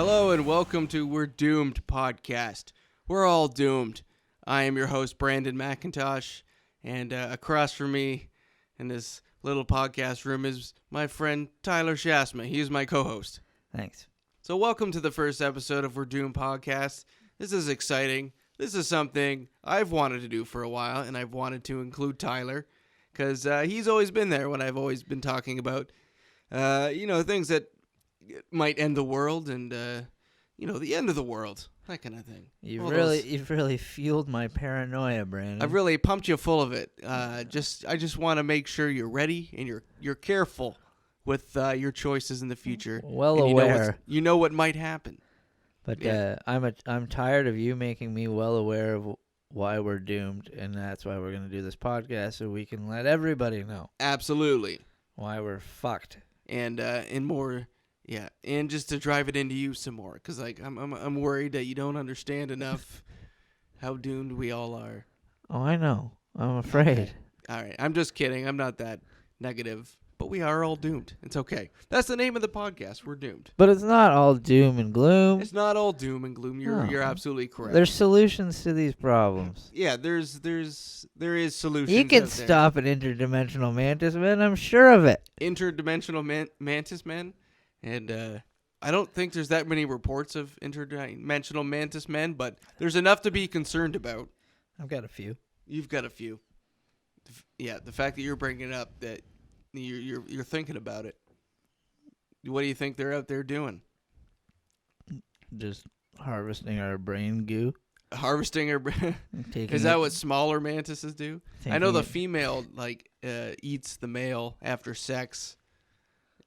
Hello and welcome to We're Doomed podcast. We're all doomed. I am your host, Brandon McIntosh, and across from me in this little podcast room is my friend Tyler Shasma. He is my co-host. Thanks. So welcome to the first episode of We're Doomed podcast. This is exciting. This is something I've wanted to do for a while, and I've wanted to include Tyler because he's always been there when I've always been talking about, things that might end the world and, the end of the world, that kind of thing. You've really fueled my paranoia, Brandon. I've really pumped you full of it. I just want to make sure you're ready and you're careful with your choices in the future. Well aware. You know what might happen. But yeah. I'm tired of you making me well aware of why we're doomed, and that's why we're going to do this podcast so we can let everybody know. Absolutely. Why we're fucked. And more, yeah, and just to drive it into you some more, because I'm worried that you don't understand enough how doomed we all are. Oh, I know. I'm afraid. Okay. All right, I'm just kidding. I'm not that negative. But we are all doomed. It's okay. That's the name of the podcast. We're doomed. But it's not all doom and gloom. It's not all doom and gloom. You're absolutely correct. There's solutions to these problems. Yeah, there is solutions. You can stop an interdimensional mantis man. I'm sure of it. Interdimensional mantis men, and I don't think there's that many reports of interdimensional mantis men, but there's enough to be concerned about. I've got a few. You've got a few. Yeah, the fact that you're bringing it up that. You're thinking about it. What do you think they're out there doing? Just harvesting our brain goo. Harvesting our brain? Is that what smaller mantises do? I know the female eats the male after sex.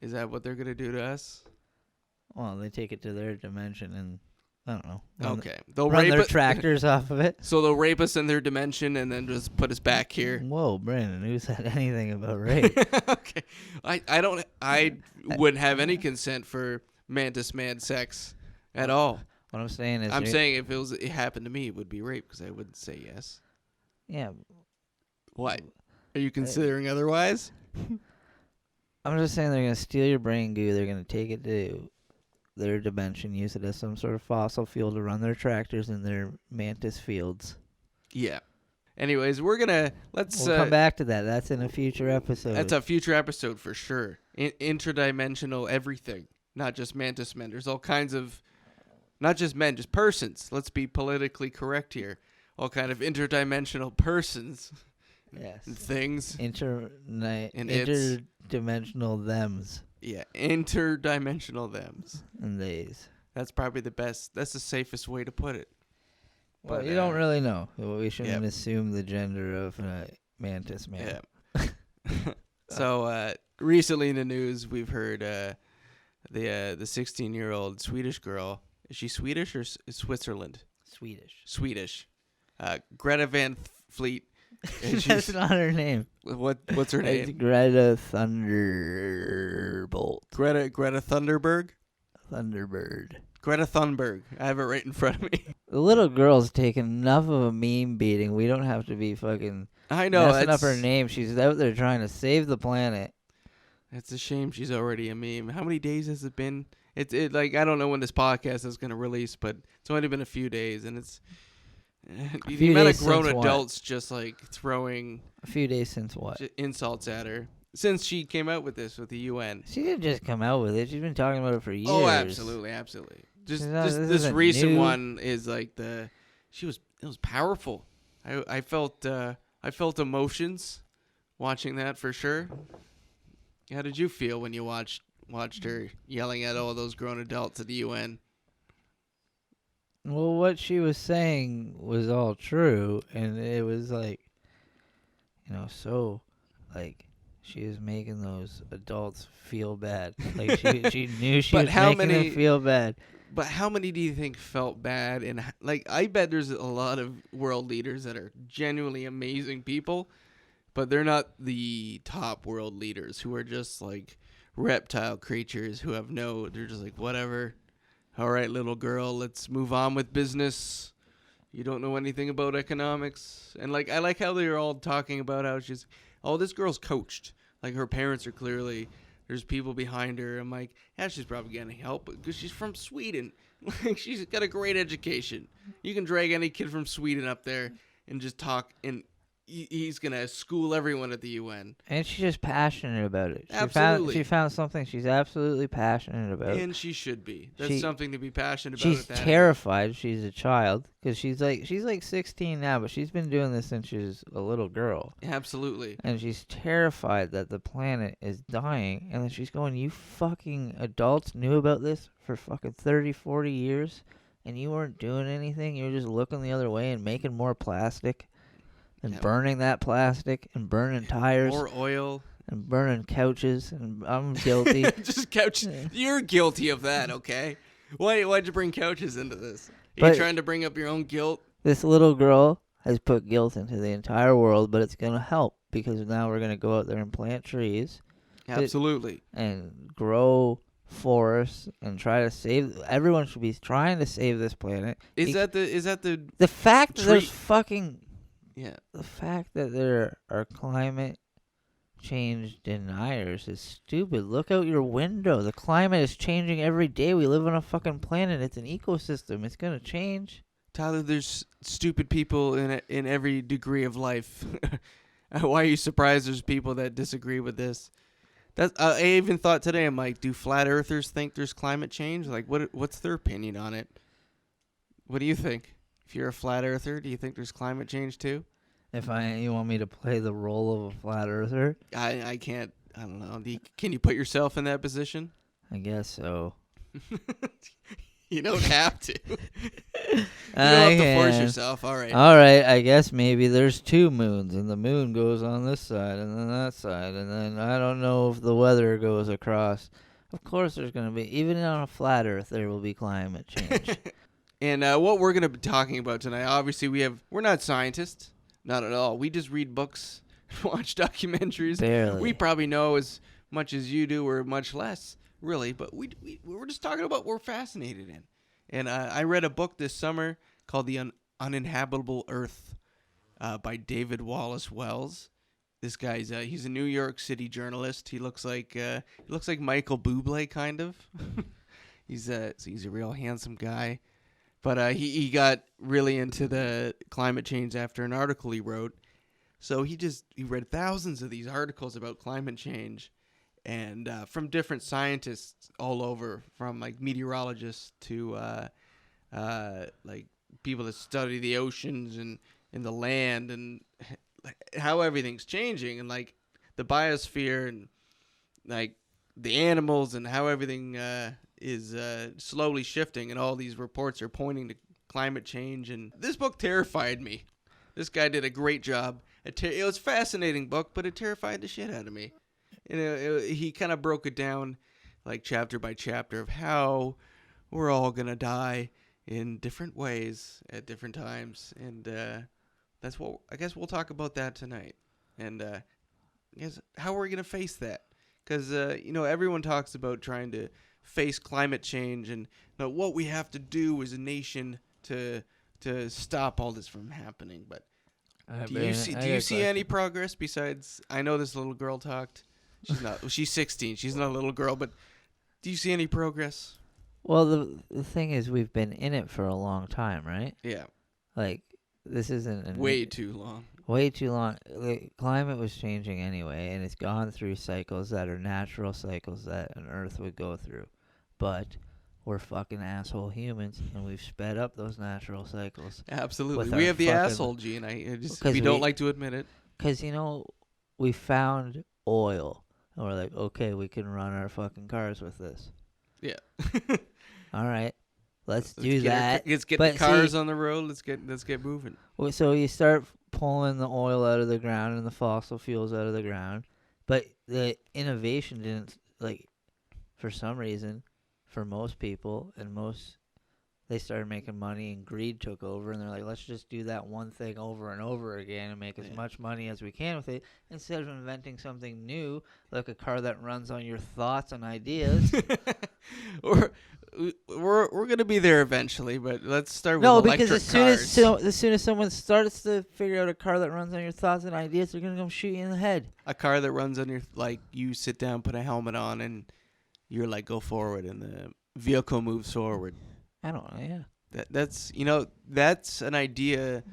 Is that what they're gonna do to us? Well, they take it to their dimension and I don't know. Okay, they'll run their tractors off of it. So they'll rape us in their dimension and then just put us back here. Whoa, Brandon, who said anything about rape? Okay, I wouldn't have any consent for mantis man sex at all. What I'm saying is, if it happened to me, it would be rape because I wouldn't say yes. Yeah. What? Are you considering otherwise? I'm just saying they're gonna steal your brain goo. They're gonna take it to their dimension, use it as some sort of fossil fuel to run their tractors in their mantis fields. Yeah. Anyways, we'll come back to that. That's in a future episode. That's a future episode for sure. Interdimensional everything, not just mantis men. There's all kinds of, not just men, just persons. Let's be politically correct here. All kind of interdimensional persons. Yes. And things. Interdimensional thems. Yeah, interdimensional thems. And theys. That's probably the best. That's the safest way to put it. Well, you don't really know. We shouldn't assume the gender of mantis man. Yeah. So recently in the news, we've heard the 16-year-old Swedish girl. Is she Swedish or Switzerland? Swedish. Greta Van Fleet. That's not her name. What's her name? It's Greta Thunderbird. Greta Thunderbird? Thunderbird. Greta Thunberg. I have it right in front of me. The little girl's taken enough of a meme beating. We don't have to be fucking messing up her name. She's out there trying to save the planet. It's a shame she's already a meme. How many days has it been? I don't know when this podcast is going to release, but it's only been a few days, and it's the amount of grown adults just throwing a few days since what insults at her since she came out with this with the UN. She didn't just come out with it; she's been talking about it for years. Oh, absolutely. Just this recent one is it was powerful. I felt emotions watching that for sure. How did you feel when you watched her yelling at all those grown adults at the UN? Well, what she was saying was all true, and it was she was making those adults feel bad. Like she knew she was making them feel bad. But how many do you think felt bad? And I bet there's a lot of world leaders that are genuinely amazing people, but they're not the top world leaders who are just reptile creatures who have they're just whatever. All right, little girl, let's move on with business. You don't know anything about economics. And I like how they're all talking about how this girl's coached. Her parents are clearly there's people behind her. I'm like, yeah, she's probably getting help because she's from Sweden. Like, she's got a great education. You can drag any kid from Sweden up there and just talk, and he's gonna school everyone at the UN. And she's just passionate about it. Absolutely. She found something she's absolutely passionate about. And she should be. That's something to be passionate about. She's terrified. She's a child because she's like 16 now, but she's been doing this since she was a little girl. Absolutely. And she's terrified that the planet is dying. And then she's going, you fucking adults knew about this for fucking 30, 40 years, and you weren't doing anything. You were just looking the other way and making more plastic. And burning that plastic, and burning tires. More oil. And burning couches, and I'm guilty. Just couches. Yeah. You're guilty of that, okay? Why'd you bring couches into this? Are you trying to bring up your own guilt? This little girl has put guilt into the entire world, but it's going to help because now we're going to go out there and plant trees. Absolutely. And grow forests and try to save. Everyone should be trying to save this planet. Is that the fact that there's fucking... Yeah. The fact that there are climate change deniers is stupid. Look out your window. The climate is changing every day. We live on a fucking planet. It's an ecosystem. It's going to change. Tyler, there's stupid people in every degree of life. Why are you surprised there's people that disagree with this? I even thought today, I'm like, do flat earthers think there's climate change? Like, what's their opinion on it? What do you think? If you're a flat earther, do you think there's climate change too? You want me to play the role of a flat earther? I can't. I don't know. Can you put yourself in that position? I guess so. You don't have to. You don't have to force yourself. All right. All right. I guess maybe there's two moons, and the moon goes on this side and then that side, and then I don't know if the weather goes across. Of course, there's going to be, even on a flat Earth, there will be climate change. And what we're going to be talking about tonight, obviously we're not scientists, not at all. We just read books, watch documentaries. Barely. We probably know as much as you do or much less, really, but we're just talking about what we're fascinated in. And I read a book this summer called The Uninhabitable Earth by David Wallace Wells. This guy's he's a New York City journalist. He looks like Michael Bublé kind of. He's a real handsome guy. But he got really into the climate change after an article he wrote. So he read thousands of these articles about climate change, and from different scientists all over, from like meteorologists to like people that study the oceans and the land and how everything's changing, and like the biosphere and like the animals and how everything is slowly shifting, and all these reports are pointing to climate change. And this book terrified me. This guy did a great job. It was a fascinating book, but it terrified the shit out of me. He kind of broke it down like chapter by chapter of how we're all going to die in different ways at different times. And that's what I guess we'll talk about that tonight. And I guess how are we going to face that? Because, everyone talks about trying to face climate change and what we have to do as a nation to stop all this from happening. But do you see any progress besides, I know this little girl talked. She's 16. She's not a little girl, but do you see any progress? Well, the thing is, we've been in it for a long time, right? Yeah. Like, this isn't... Way too long. Way too long. The climate was changing anyway, and it's gone through cycles that are natural cycles that an Earth would go through. But we're fucking asshole humans, and we've sped up those natural cycles. Absolutely. We have the asshole gene. We don't like to admit it. Because, we found oil, and we're like, okay, we can run our fucking cars with this. Yeah. All right. Let's do that. Let's get the cars on the road. Let's get moving. So you start pulling the oil out of the ground and the fossil fuels out of the ground, but the innovation didn't, like, for some reason, for most people, they started making money and greed took over, and they're like, let's just do that one thing over and over again and make as much money as we can with it, instead of inventing something new, like a car that runs on your thoughts and ideas. Or we're gonna be there eventually, but let's start with No, electric because as soon cars. as soon as someone starts to figure out a car that runs on your thoughts and ideas, they're gonna come shoot you in the head. A car that runs on your you sit down, put a helmet on, and you're like go forward, and the vehicle moves forward. I don't know. Yeah. That's an idea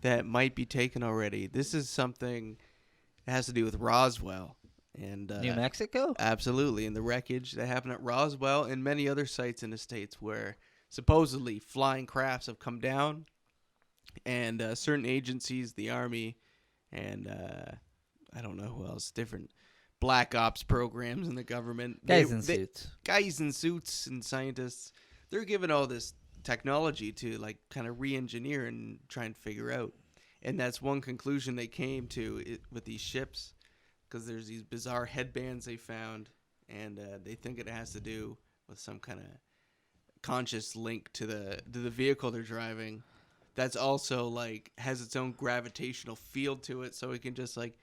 that might be taken already. This is something that has to do with Roswell and New Mexico. absolutely, and the wreckage that happened at Roswell and many other sites in the States where supposedly flying crafts have come down, and certain agencies, the Army, and I don't know who else, different black ops programs in the government, Guys in suits. guys in suits and scientists, they're given all this technology to like kind of re-engineer and try and figure out. And that's one conclusion they came to with these ships, because there's these bizarre headbands they found, and they think it has to do with some kind of conscious link to the vehicle they're driving. That's also like has its own gravitational field to it, so it can just like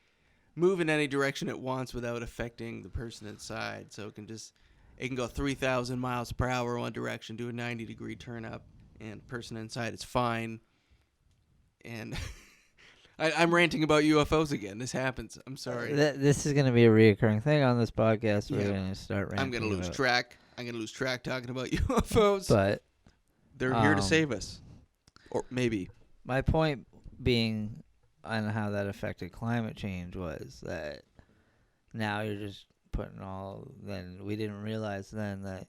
move in any direction it wants without affecting the person inside. So it can go 3,000 miles per hour one direction, do a 90-degree turn up, and the person inside is fine. And I'm ranting about UFOs again. This happens. I'm sorry. This is going to be a reoccurring thing on this podcast. We're Yeah. going to start ranting. I'm going to lose about- track. I'm going to lose track talking about UFOs. But they're here to save us. Or maybe. my point being on how that affected climate change was that now you're just putting then we didn't realize then that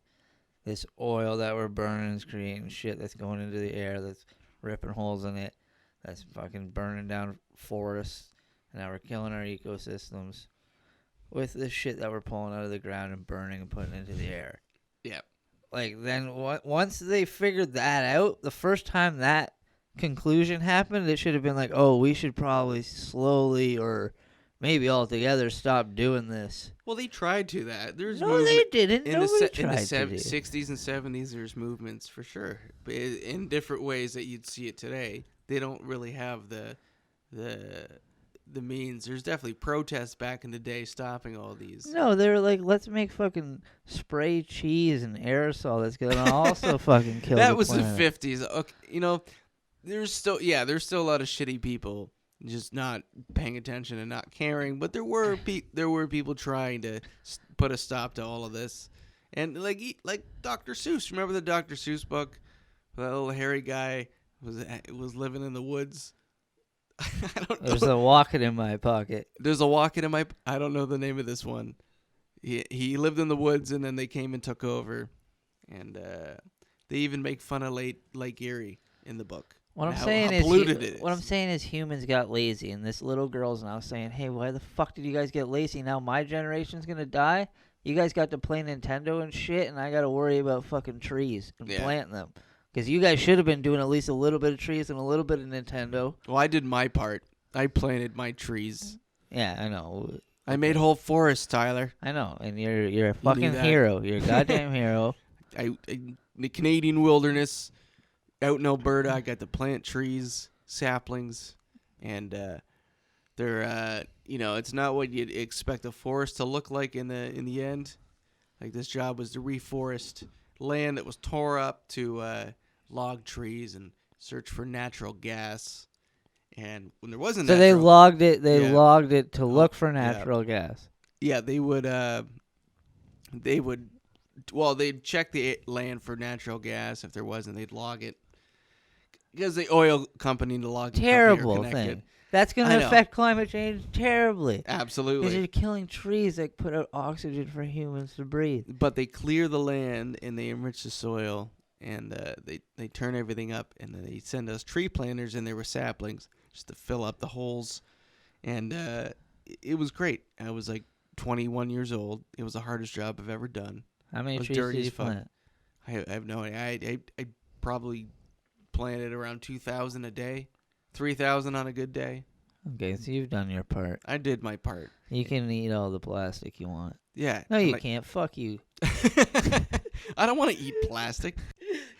this oil that we're burning is creating shit that's going into the air, that's ripping holes in it, that's fucking burning down forests, and now we're killing our ecosystems with this shit that we're pulling out of the ground and burning and putting into the air. Yeah. Like, then once they figured that out, the first time that conclusion happened, it should have been like, oh, we should probably slowly or maybe altogether stop doing this. Well, they tried to that. There's No, they didn't. in Nobody the tried to do. 60s and 70s. There's movements for sure, but in different ways that you'd see it today. They don't really have the means. There's definitely protests back in the day stopping all these. No, they were like, let's make fucking spray cheese and aerosol that's gonna also fucking kill That the was planet. the 50s. Okay, there's still a lot of shitty people just not paying attention and not caring, but there were people trying to put a stop to all of this. And like Dr. Seuss, remember the Dr. Seuss book? That little hairy guy was living in the woods. I don't know. There's a walking in my pocket. There's a walking in my. I don't know the name of this one. He lived in the woods, and then they came and took over, and they even make fun of Lake Erie in the book. What I'm how saying is, polluted it is. what I'm saying is, humans got lazy, and this little girl's now saying, "Hey, why the fuck did you guys get lazy? Now my generation's gonna die. You guys got to play Nintendo and shit, and I got to worry about fucking trees and planting them." Because you guys should have been doing at least a little bit of trees and a little bit of Nintendo. Well, I did my part. I planted my trees. Yeah, I know. I made whole forests, Tyler. I know, and you're a fucking that. hero. You're a goddamn hero. The Canadian wilderness, out in Alberta, I got to plant trees, saplings, and they're it's not what you'd expect a forest to look like in the end. Like, this job was to reforest land that was tore up to log trees and search for natural gas. And when there wasn't So they logged it. They logged it to look for natural gas. Yeah, they would. Well, they'd check the land for natural gas. If there wasn't, they'd log it. Because the oil company and the logging Terrible company are connected. thing. That's going to affect climate change terribly. Absolutely. Because you're killing trees that put out oxygen for humans to breathe. But they clear the land and they enrich the soil, and they turn everything up, and then they send us tree planters in there with saplings just to fill up the holes. And it was great. I was like 21 years old. It was the hardest job I've ever done. How many It was trees dirty did you as fuck. plant? I have no idea. I probably planted around 2,000 a day, 3,000 on a good day. Okay, so you've done your part. I did my part. You can eat all the plastic you want. Yeah. No, you can't. Fuck you. I don't want to eat plastic.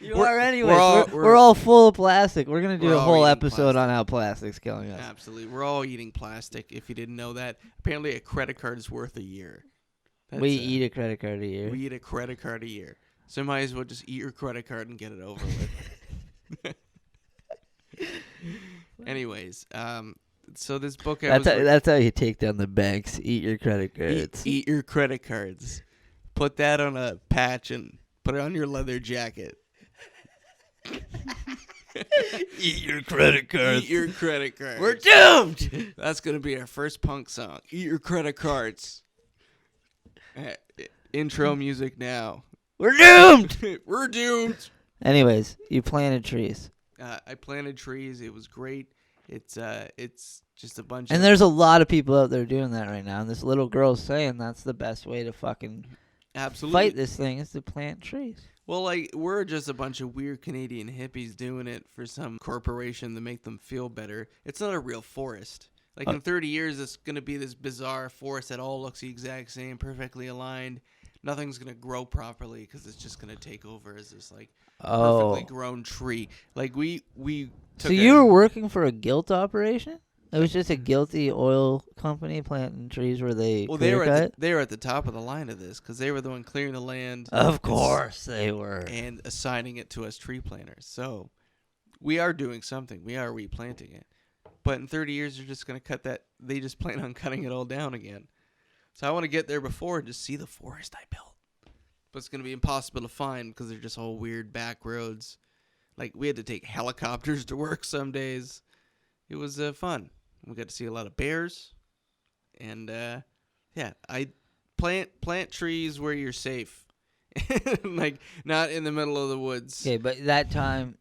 You We're- are anyway. we're We're all- all full of plastic. We're going to do we're a all whole eating episode plastic. on how plastic's killing us. Absolutely. We're all eating plastic, if you didn't know that. Apparently, a credit card is worth a year. We eat a credit card a year. We eat a credit card a year. So you might as well just eat your credit card and get it over with. Anyways, so this book That's how you take down the banks. Eat your credit cards. eat your credit cards. Put that on a patch and put it on your leather jacket. Eat your credit cards. Eat your credit cards. We're doomed. That's gonna be our first punk song. Eat your credit cards. Intro music now. We're doomed. We're doomed. Anyways, you planted trees. I planted trees. It was great. It's just a bunch. And there's a lot of people out there doing that right now. And this little girl's saying that's the best way to fucking fight this thing is to plant trees. Well, like, we're just a bunch of weird Canadian hippies doing it for some corporation to make them feel better. It's not a real forest. Like, in 30 years, it's going to be this bizarre forest that all looks the exact same, perfectly aligned. Nothing's going to grow properly because it's just going to take over as this, like, perfectly grown tree. Like, we took So you were working for a guilt operation? It was just a guilty oil company planting trees where they they were at the top of the line of this because they were the one clearing the land. Of course they were. And assigning it to us tree planters. So we are doing something. We are replanting it. But in 30 years, they're just going to cut that. They just plan on cutting it all down again. So I want to get there before and just see the forest I built. But it's going to be impossible to find because they're just all weird back roads. Like, we had to take helicopters to work some days. It was fun. We got to see a lot of bears. And, I plant trees where you're safe. Like, not in the middle of the woods. Okay, but that time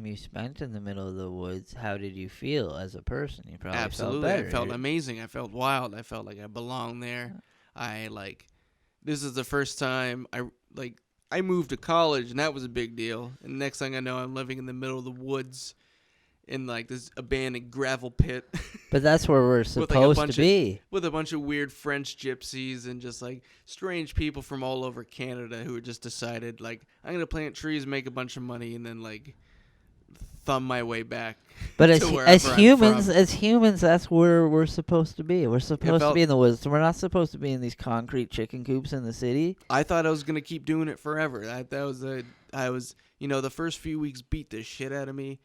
you spent in the middle of the woods, how did you feel as a person? You probably Absolutely. felt better. I felt amazing. I felt wild. I felt like I belonged there. This is the first time I moved to college, and that was a big deal. And next thing I know, I'm living in the middle of the woods in, like, this abandoned gravel pit. But that's where we're supposed to be. With a bunch of weird French gypsies and just, like, strange people from all over Canada who just decided, like, I'm going to plant trees, make a bunch of money, and then, like, thumb my way back. But as humans, that's where we're supposed to be. We're supposed to be in the woods. We're not supposed to be in these concrete chicken coops in the city. I thought I was gonna keep doing it forever. I was the first few weeks beat the shit out of me.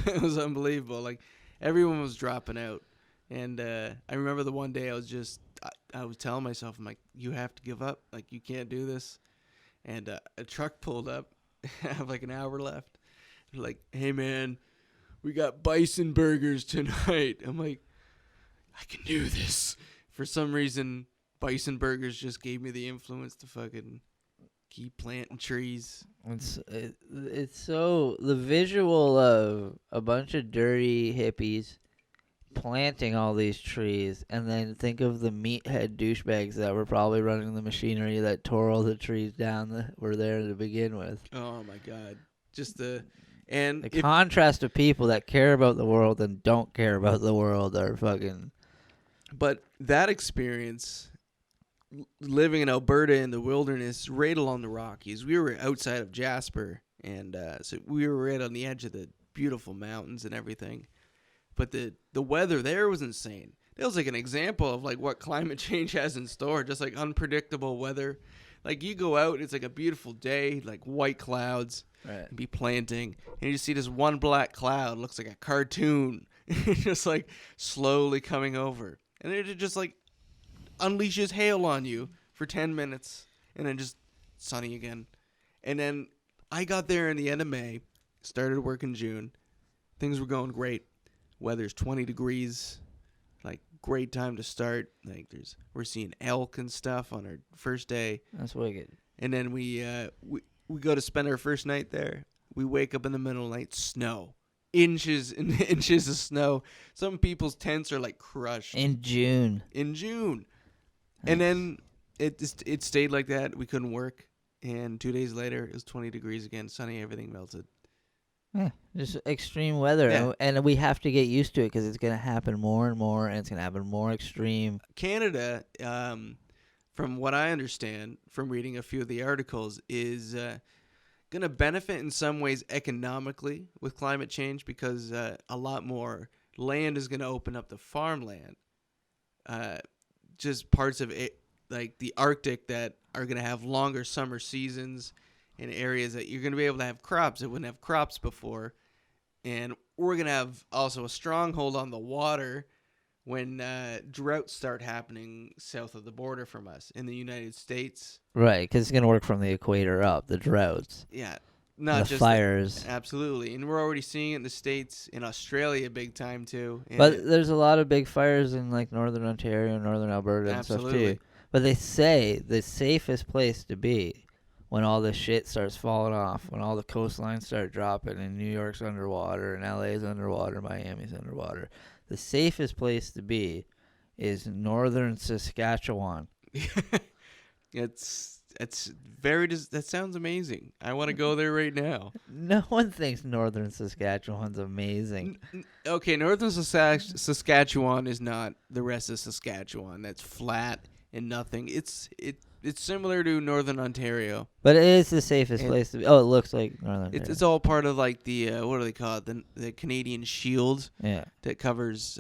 It was unbelievable. Like, everyone was dropping out, and I remember the one day I was telling myself, I'm like, you have to give up. Like, you can't do this. And a truck pulled up. I have like an hour left. They're like, hey man, we got bison burgers tonight. I'm like, I can do this. For some reason, bison burgers just gave me the influence to fucking keep planting trees. It's so the visual of a bunch of dirty hippies planting all these trees, and then think of the meathead douchebags that were probably running the machinery that tore all the trees down that were there to begin with. Oh my god, just the contrast of people that care about the world and don't care about the world are fucking. But that experience, living in Alberta in the wilderness, right along the Rockies, we were outside of Jasper, and so we were right on the edge of the beautiful mountains and everything. But the weather there was insane. That was like an example of like what climate change has in store, just like unpredictable weather. Like, you go out, it's like a beautiful day, like white clouds, right. Be planting, and you see this one black cloud, looks like a cartoon, just like slowly coming over. And it just like unleashes hail on you for 10 minutes, and then just sunny again. And then I got there in the end of May, started work in June. Things were going great. Weather's 20 degrees. Like, great time to start. Like, we're seeing elk and stuff on our first day. That's wicked. And then we go to spend our first night there. We wake up in the middle of the night, snow. Inches and inches of snow. Some people's tents are like crushed. In June. Nice. And then it stayed like that. We couldn't work. And 2 days later, it was 20 degrees again, sunny, everything melted. Yeah, just extreme weather, Yeah. and we have to get used to it because it's going to happen more and more, and it's going to happen more extreme. Canada, from what I understand from reading a few of the articles, is going to benefit in some ways economically with climate change because a lot more land is going to open up to farmland. Just parts of it, like the Arctic, that are going to have longer summer seasons in areas that you're going to be able to have crops that wouldn't have crops before. And we're going to have also a stronghold on the water when droughts start happening south of the border from us in the United States. Right, because it's going to work from the equator up, the droughts. Yeah. The Not just fires. Absolutely. And we're already seeing it in the States, in Australia big time too. And But there's a lot of big fires in like northern Ontario, northern Alberta and stuff absolutely. too. But they say the safest place to be when all this shit starts falling off, when all the coastlines start dropping and New York's underwater and LA's underwater, Miami's underwater. The safest place to be is northern Saskatchewan. It's very that sounds amazing. I want to go there right now. No one thinks northern Saskatchewan's amazing. Okay, northern Saskatchewan is not the rest of Saskatchewan. That's flat and nothing. It's similar to northern Ontario. But it is the safest place to be. Oh, it looks like northern Ontario. It's all part of like the what do they call it? The Canadian Shield. Yeah. That covers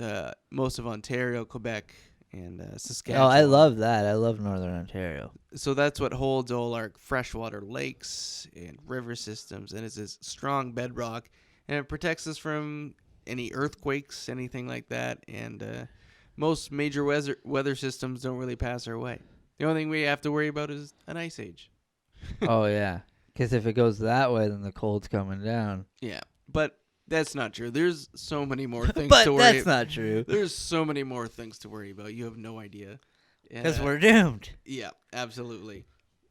most of Ontario, Quebec, and Oh, Saskatchewan. I love that. I love northern Ontario. So that's what holds all our freshwater lakes and river systems, and it's this strong bedrock, and it protects us from any earthquakes, anything like that, and most major weather systems don't really pass our way. The only thing we have to worry about is an ice age. Oh, yeah. Because if it goes that way, then the cold's coming down. Yeah, but that's not true. There's so many more things But to worry that's not true. There's so many more things to worry about. You have no idea. Because we're doomed. Yeah, absolutely.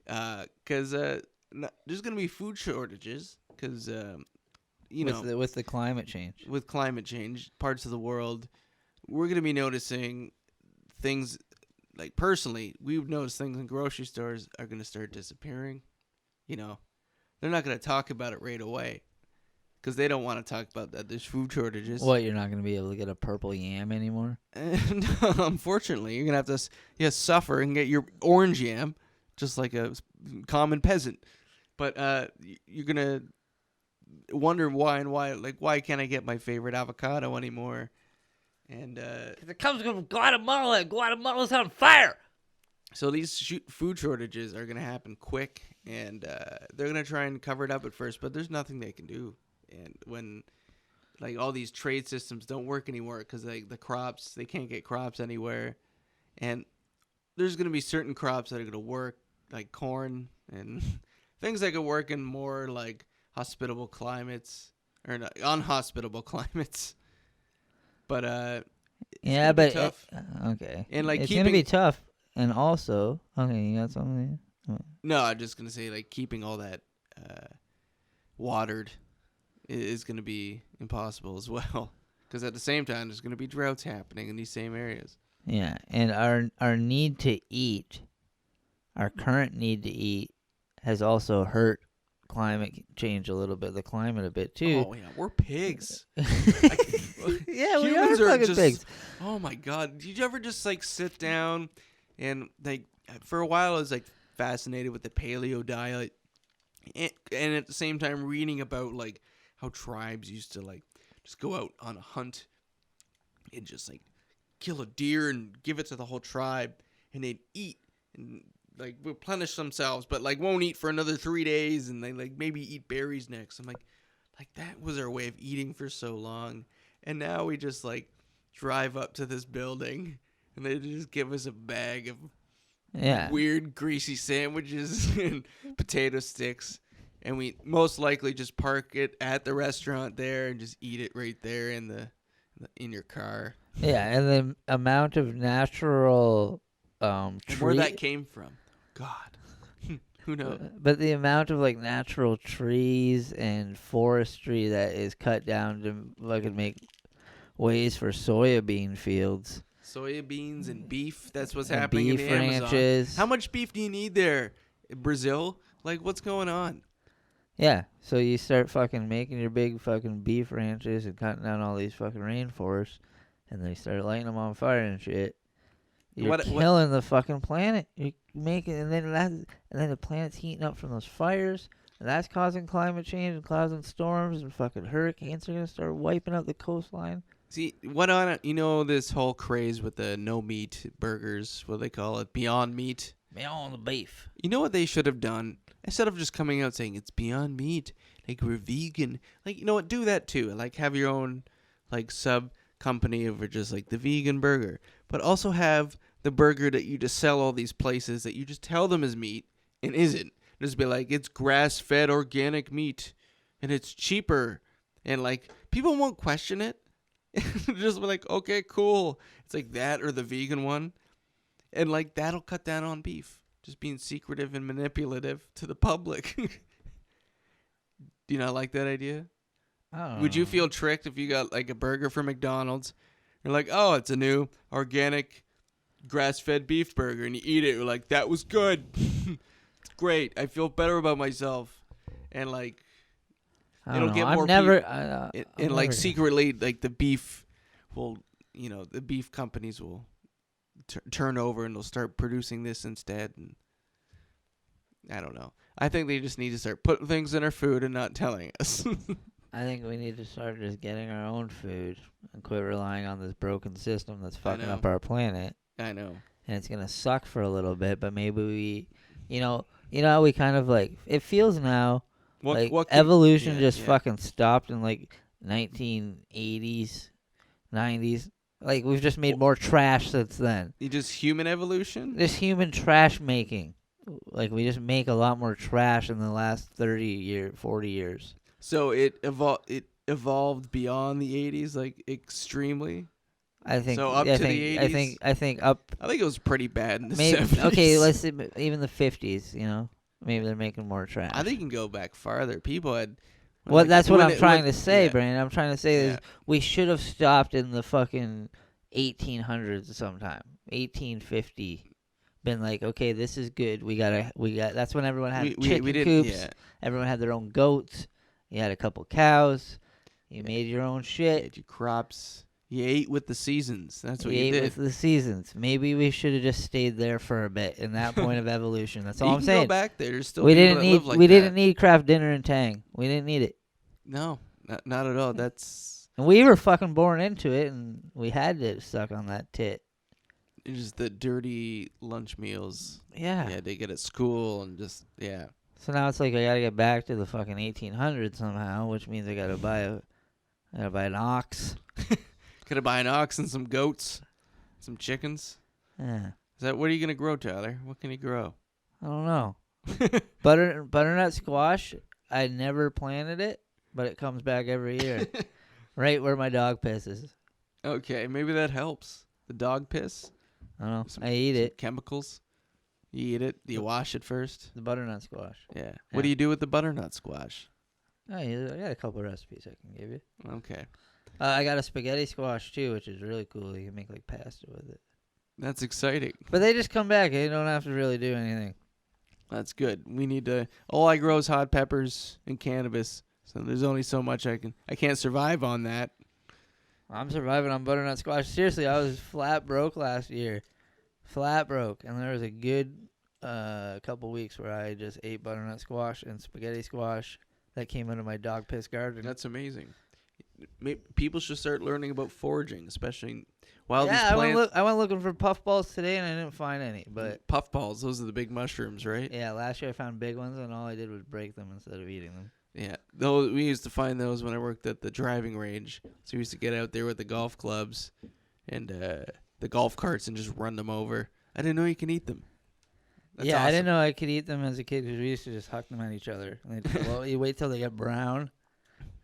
Because there's going to be food shortages because, with the climate change. With climate change, parts of the world, we're going to be noticing things, like personally, we've noticed things in grocery stores are going to start disappearing. You know, they're not going to talk about it right away because they don't want to talk about that. There's food shortages. What, you're not going to be able to get a purple yam anymore? And unfortunately, you're going to have to suffer and get your orange yam, just like a common peasant. But you're going to wonder why and why. Like, why can't I get my favorite avocado anymore? And because it comes from Guatemala. Guatemala's on fire. So these food shortages are going to happen quick, and they're going to try and cover it up at first, but there's nothing they can do. And when like all these trade systems don't work anymore because like the crops, they can't get crops anywhere, and there's going to be certain crops that are going to work, like corn and things that could work in more like hospitable climates or not, unhospitable climates. But yeah, but tough. Okay, And like it's gonna be tough, and also okay, you got something? No, I'm just gonna say like keeping all that watered is gonna be impossible as well, because at the same time there's gonna be droughts happening in these same areas. Yeah, and our need to eat, our current need to eat, has also hurt climate change a little bit, the climate a bit too. Oh yeah, we're pigs. Yeah, we are Humans fucking just, pigs. Oh my god, did you ever just like sit down and like for a while I was like fascinated with the paleo diet, and at the same time reading about like how tribes used to like just go out on a hunt and just like kill a deer and give it to the whole tribe, and they'd eat and like replenish themselves, but like won't eat for another 3 days, and they like maybe eat berries next. I'm like that was our way of eating for so long, and now we just like drive up to this building and they just give us a bag of weird greasy sandwiches and potato sticks, and we most likely just park it at the restaurant there and just eat it right there in your car. Yeah, and the amount of natural where that came from, God. Who knows? But the amount of like natural trees and forestry that is cut down to fucking make ways for soybean fields. Soybeans and beef. That's what's and happening in beef the Amazon. ranches. How much beef do you need there? Brazil? Like, what's going on? Yeah, so you start fucking making your big fucking beef ranches and cutting down all these fucking rainforests, and they start lighting them on fire and shit. You're killing the fucking planet. You're making, and then the planet's heating up from those fires, and that's causing climate change and causing storms, and fucking hurricanes are gonna start wiping out the coastline. See, what on it? You know this whole craze with the no meat burgers, what they call it, Beyond Meat. Beyond the beef. You know what they should have done? Instead of just coming out saying it's Beyond Meat, like we're vegan, like, you know what? Do that too. Like have your own like sub company over just like the vegan burger, but also have the burger that you just sell all these places that you just tell them is meat and isn't. Just be like, it's grass-fed organic meat and it's cheaper, and like people won't question it. Just be like, okay, cool. It's like that or the vegan one, and like that'll cut down on beef. Just being secretive and manipulative to the public. Do you not like that idea? Would you feel tricked if you got like a burger from McDonald's? You're like, oh, it's a new organic grass-fed beef burger, and you eat it. You're like, that was good. It's great. I feel better about myself, and like it'll get more. And like secretly, like the beef will, the beef companies will turn over and they'll start producing this instead. And I don't know. I think they just need to start putting things in our food and not telling us. I think we need to start just getting our own food and quit relying on this broken system that's fucking up our planet. I know. And it's gonna suck for a little bit, but maybe we, how we kind of like, it feels now evolution fucking stopped in like 1980s, 90s. Like we've just made more trash since then. You just human evolution? Just human trash making. Like we just make a lot more trash in the last 40 years. So it evolved beyond the 80s, like extremely. I think so. Up to the 80s. I think up. I think it was pretty bad in the maybe, 70s. Okay, let's say even the 50s. Maybe they're making more trash. I think you can go back farther. People had. Well, that's what I'm trying to say, Brandon. I'm trying to say is we should have stopped in the fucking 1800s sometime, 1850. Been like, okay, this is good. We got. That's when everyone had chicken coops. Yeah. Everyone had their own goats. You had a couple cows. You made your own shit. You had your crops. You ate with the seasons. That's what you ate did. With the seasons. Maybe we should have just stayed there for a bit in that point of evolution. That's all I'm saying. Go back there. There's still people that live like we didn't need Kraft Dinner and Tang. We didn't need it. No, not at all. That's. And we were fucking born into it, and we had to suck on that tit. It's just the dirty lunch meals. Yeah. Yeah, they get at school and just So now it's like I gotta get back to the fucking 1800s somehow, which means I gotta buy an ox. Gotta buy an ox and some goats, some chickens. Yeah. What are you gonna grow, Tyler? What can you grow? I don't know. Butternut squash. I never planted it, but it comes back every year, right where my dog pisses. Okay, maybe that helps. The dog piss. I don't know. I eat it. Chemicals. You eat it. Do you wash it first? The butternut squash. Yeah. What do you do with the butternut squash? Oh, yeah, I got a couple of recipes I can give you. Okay. I got a spaghetti squash too, which is really cool. You can make like pasta with it. That's exciting. But they just come back. You don't have to really do anything. That's good. We need to. All I grow is hot peppers and cannabis. So there's only so much I can't survive on that. I'm surviving on butternut squash. Seriously, I was flat broke last year. Flat broke. And there was a good couple weeks where I just ate butternut squash and spaghetti squash that came out of my dog piss garden. That's amazing. People should start learning about foraging, especially while these plants. Yeah, I went looking for puffballs today and I didn't find any. But puffballs, those are the big mushrooms, right? Yeah, last year I found big ones and all I did was break them instead of eating them. Yeah, we used to find those when I worked at the driving range. So we used to get out there with the golf clubs and the golf carts and just run them over. I didn't know you can eat them. That's awesome. I didn't know I could eat them as a kid because we used to just huck them at each other. And you wait till they get brown,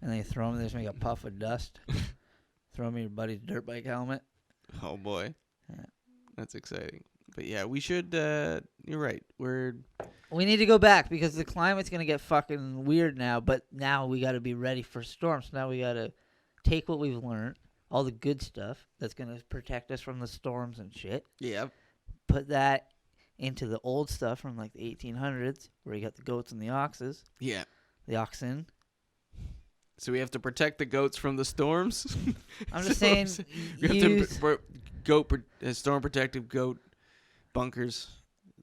and they throw them. They just make a puff of dust. Throw them in your buddy's dirt bike helmet. Oh boy, that's exciting. But yeah, we should. You're right. We need to go back because the climate's gonna get fucking weird now. But now we got to be ready for storms. Now we got to take what we've learned, all the good stuff that's gonna protect us from the storms and shit. Yeah. Put that into the old stuff from like the 1800s, where you got the goats and the oxes. Yeah. The oxen. So we have to protect the goats from the storms. I'm just saying. We have to storm protective goat bunkers.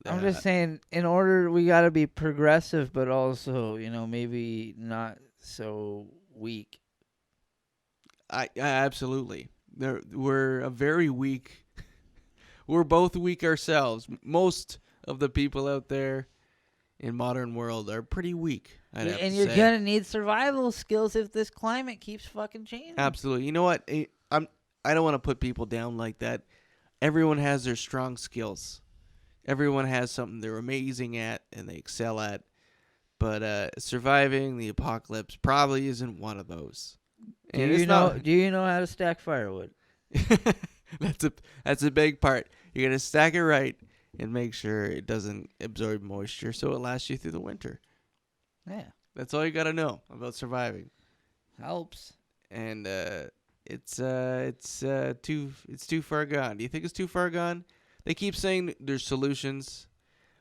I'm just saying, in order, we got to be progressive, but also, maybe not so weak. I absolutely. We're a very weak. We're both weak ourselves. Most of the people out there in modern world are pretty weak. I'd have And to you're say. gonna need survival skills if this climate keeps fucking changing. Absolutely. You know what? I don't want to put people down like that. Everyone has their strong skills. Everyone has something they're amazing at and they excel at. But surviving the apocalypse probably isn't one of those. Do And you it's know? not. Do you know how to stack firewood? That's a big part. You're gonna stack it right and make sure it doesn't absorb moisture, so it lasts you through the winter. Yeah, That's all you gotta know about surviving. helps. And it's too far gone. Do you think it's too far gone? They keep saying there's solutions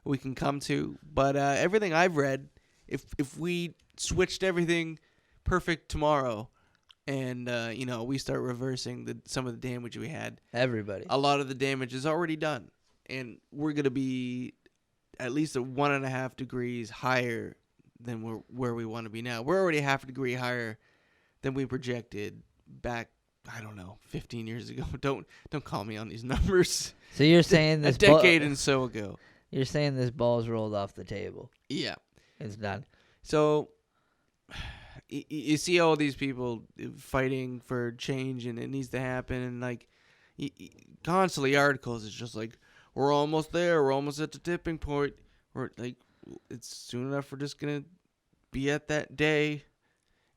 we can come to, but everything I've read, if we switched everything perfect tomorrow, and we start reversing some of the damage we had, Everybody. a lot of the damage is already done, and we're gonna be at least 1.5 degrees higher than where we want to be now. We're already half a degree higher than we projected back, I don't know, 15 years ago. Don't call me on these numbers. So you're saying A this decade and so ago. You're saying this ball's rolled off the table. Yeah. It's done. So you see all these people fighting for change, and it needs to happen, and like constantly articles. It's just like, we're almost there. We're almost at the tipping point. We're like, it's soon enough. We're just gonna be at that day.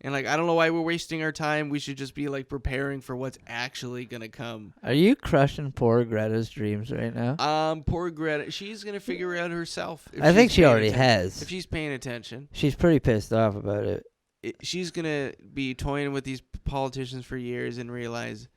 And like, I don't know why we're wasting our time. We should just be like preparing for what's actually gonna come. Are you crushing poor Greta's dreams right now? Poor Greta. She's gonna figure it out herself. I think she already has. If she's paying attention, she's pretty pissed off about it. She's gonna be toying with these politicians for years and realize,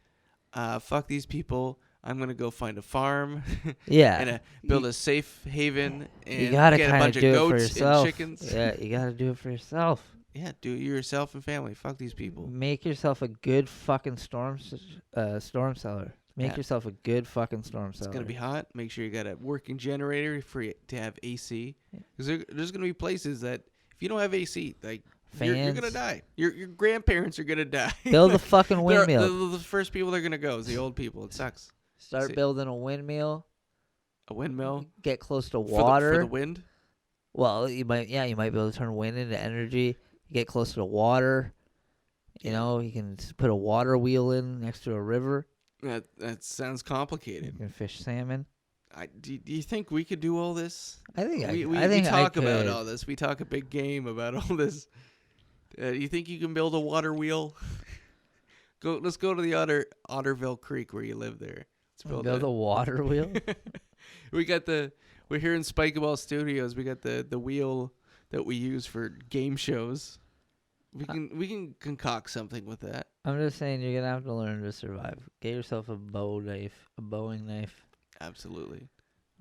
fuck these people. I'm gonna go find a farm. Yeah. And build a safe haven and you gotta get a kind bunch of of do it for goats yourself. and chickens. Yeah, you gotta do it for yourself. Yeah, do it yourself and family. Fuck these people. Make yourself a good fucking storm cellar. Make yourself a good fucking storm cellar. It's gonna be hot. Make sure you got a working generator for it to have AC. Because there's gonna be places that if you don't have AC, like you're gonna die. Your grandparents are gonna die. Build a fucking windmill. The first people they're gonna go is the old people. It sucks. Start building a windmill. A windmill. Get close to water. For the wind. Well, you might be able to turn wind into energy. Get close to water. You know, you can put a water wheel in next to a river. That sounds complicated. You can fish salmon. Do you think we could do all this? I think we talk about all this. We talk a big game about all this. You think you can build a water wheel? Let's go to the Otterville Creek where you live there. Let's build a water wheel. We're here in Spikeaball Studios. We got the wheel that we use for game shows. We can concoct something with that. I'm just saying you're gonna have to learn to survive. Get yourself a bowing knife. Absolutely.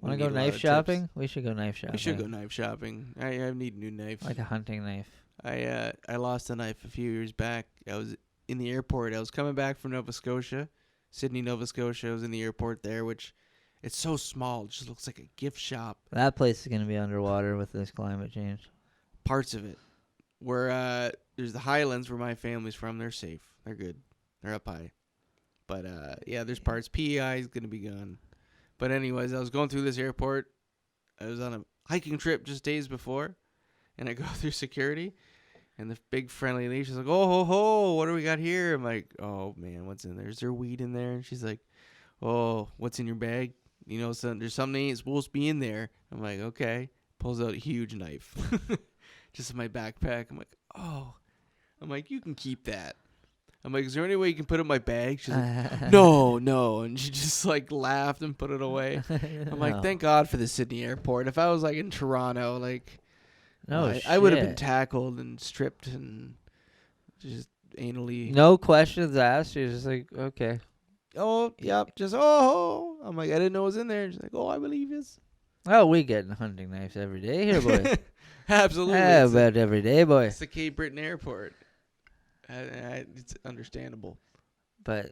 Want to go knife shopping? We should go knife shopping. We should go knife shopping. I need new knives. Like a hunting knife. I lost a knife a few years back. I was in the airport. I was coming back from Nova Scotia, Sydney, Nova Scotia. I was in the airport there, which it's so small. It just looks like a gift shop. That place is gonna be underwater with this climate change. Parts of it. Where there's the Highlands where my family's from. They're safe. They're good. They're up high. But there's parts. PEI is gonna be gone. But anyways, I was going through this airport. I was on a hiking trip just days before, and I go through security, and the big friendly lady, she's like, "Oh ho ho, what do we got here?" I'm like, "Oh man, what's in there? Is there weed in there?" And she's like, "Oh, what's in your bag? You know, there's something ain't supposed to be in there." I'm like, "Okay." Pulls out a huge knife, just in my backpack. I'm like, "Oh," I'm like, "You can keep that." I'm like, "Is there any way you can put it in my bag?" She's like, no, and she just like laughed and put it away. I'm like, "Thank God for the Sydney airport. If I was like in Toronto, like, I would have been tackled and stripped and just anally." No questions asked. She's just like, "Okay." Oh, yep. Just I'm like, "I didn't know it was in there." She's like, "Oh, I believe you." Oh, we getting hunting knives every day here, boy. Absolutely. Yeah, about every day, boy. It's the Cape Breton airport. It's understandable. But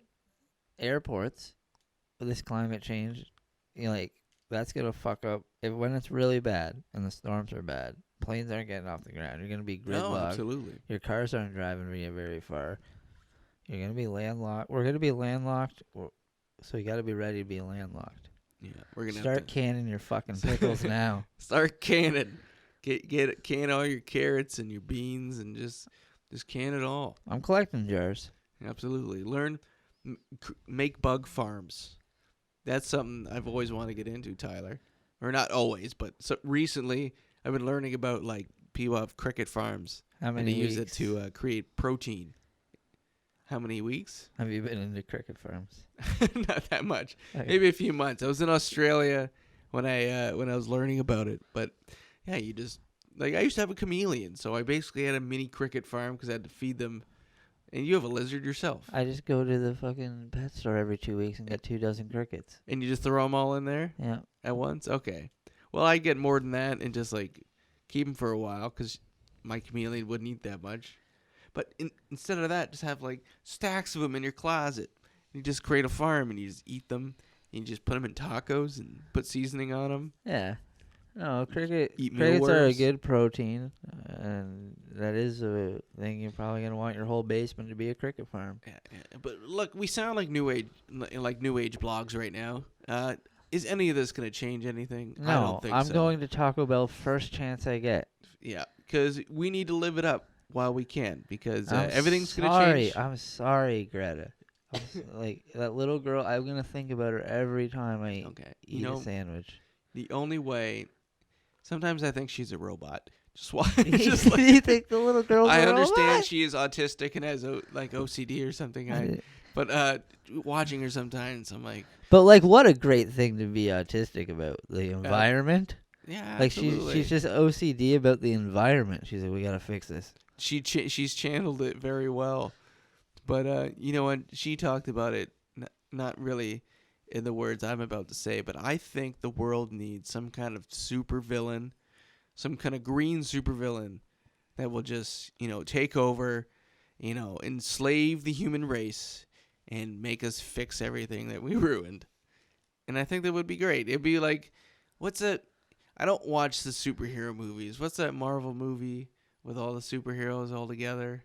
airports, with this climate change, that's gonna fuck up when it's really bad and the storms are bad. Planes aren't getting off the ground. You're gonna be gridlocked. No, absolutely. Your cars aren't driving very far. You're gonna be landlocked. We're gonna be landlocked, so you got to be ready to be landlocked. Yeah, we're gonna Start have to canning your fucking pickles now. start canning. Can all your carrots and your beans and just can it all. I'm collecting jars. Absolutely. Learn, make bug farms. That's something I've always wanted to get into, Tyler. Or not always, but recently I've been learning about like people have cricket farms How and many they use it weeks to create protein. How many weeks? have you been into cricket farms? Not that much. Okay. Maybe a few months. I was in Australia when I was learning about it, but yeah, you just like I used to have a chameleon, so I basically had a mini cricket farm because I had to feed them. And you have a lizard yourself, I just go to the fucking pet store every 2 weeks and get 24 crickets. and you just throw them all in there Yeah. at once. Okay. Well, I get more than that and just like keep them for a while because my chameleon wouldn't eat that much. But instead of that, just have like stacks of them in your closet. You just create a farm and you just eat them. And you just put them in tacos and put seasoning on them. Yeah. No, crickets are a mealworms. good protein, and that is a thing you're probably gonna want your whole basement to be a cricket farm. Yeah. But look, we sound like new age blogs right now. Is any of this going to change anything? No, I don't think I'm so. going to Taco Bell first chance I get. Yeah, because we need to live it up while we can, because everything's going to change. I'm sorry, Greta. Like that little girl, I'm gonna think about her every time I eat a sandwich. The only way. Sometimes I think she's a robot. Just why? Just like, you think the little girl's I a understand robot? she is autistic and has like OCD or something. But watching her sometimes, I'm like. But like, what a great thing to be autistic about the environment. Yeah, like absolutely. she's just OCD about the environment. She's like, we gotta fix this. She's channeled it very well, but you know what? She talked about it not really in the words I'm about to say, but I think the world needs some kind of supervillain, some kind of green supervillain that will just take over, enslave the human race and make us fix everything that we ruined. And I think that would be great. It'd be like, I don't watch the superhero movies. What's that Marvel movie with all the superheroes all together?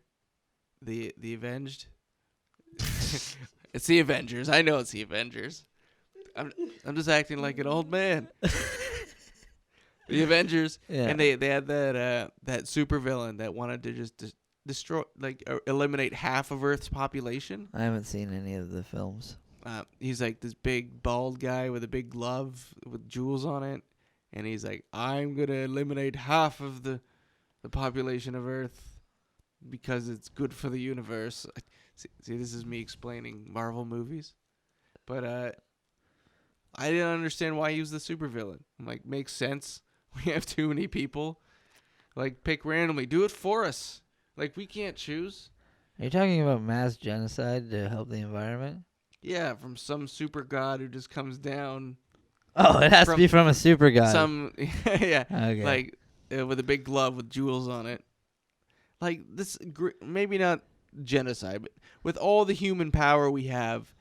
The Avenged? It's the Avengers. I know it's the Avengers. I'm just acting like an old man. The Avengers. Yeah. And they had that supervillain that wanted to just destroy, eliminate half of Earth's population. I haven't seen any of the films. He's like this big bald guy with a big glove with jewels on it, and he's like, I'm gonna eliminate half of the population of Earth because it's good for the universe. See, this is me explaining Marvel movies, but I didn't understand why he was the supervillain. I'm like, makes sense. We have too many people. Like, pick randomly. Do it for us. Like, we can't choose. Are you talking about mass genocide to help the environment? Yeah, from some super god who just comes down. Oh, it has to be from a super god. Yeah, okay. like with a big glove with jewels on it. Like this, maybe not genocide, but with all the human power we have,